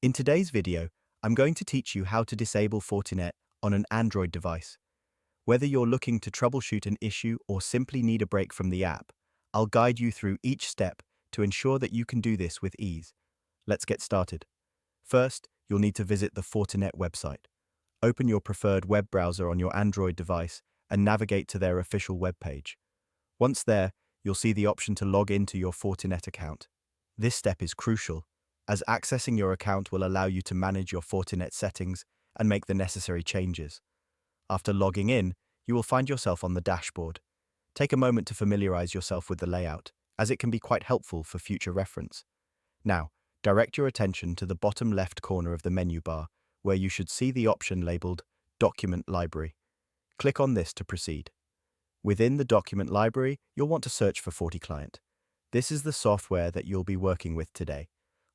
In today's video, I'm going to teach you how to disable Fortinet on an Android device. Whether you're looking to troubleshoot an issue or simply need a break from the app, I'll guide you through each step to ensure that you can do this with ease. Let's get started. First, you'll need to visit the Fortinet website. Open your preferred web browser on your Android device and navigate to their official webpage. Once there, you'll see the option to log into your Fortinet account. This step is crucial, as accessing your account will allow you to manage your Fortinet settings and make the necessary changes. After logging in, you will find yourself on the dashboard. Take a moment to familiarize yourself with the layout, as it can be quite helpful for future reference. Now, direct your attention to the bottom left corner of the menu bar, where you should see the option labeled Document Library. Click on this to proceed. Within the document library, you'll want to search for forticlient. This is the software that you'll be working with today.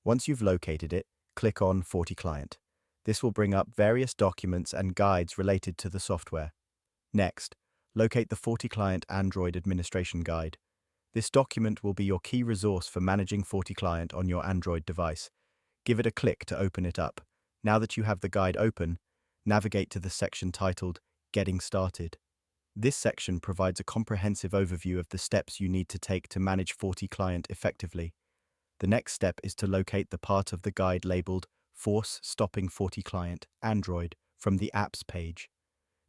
Once you've located it, click on forticlient. This will bring up various documents and guides related to the software. Next, locate the forticlient Android Administration Guide. This document will be your key resource for managing forticlient on your Android device. Give it a click to open it up. Now that you have the guide open, navigate to the section titled Getting Started. This section provides a comprehensive overview of the steps you need to take to manage forticlient effectively. The next step is to locate the part of the guide labeled Force Stopping forticlient Android from the Apps page.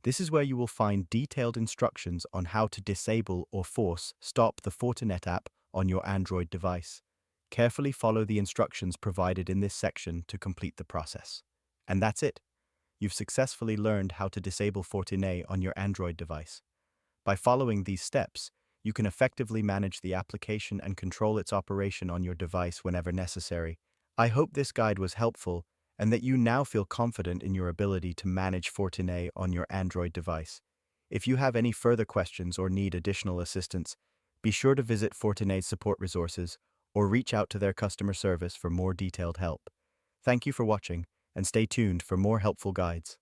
This is where you will find detailed instructions on how to disable or force stop the Fortinet app on your Android device. Carefully follow the instructions provided in this section to complete the process. And that's it. You've successfully learned how to disable Fortinet on your Android device. By following these steps, you can effectively manage the application and control its operation on your device whenever necessary. I hope this guide was helpful and that you now feel confident in your ability to manage Fortinet on your Android device. If you have any further questions or need additional assistance, be sure to visit Fortinet's support resources or reach out to their customer service for more detailed help. Thank you for watching, and stay tuned for more helpful guides.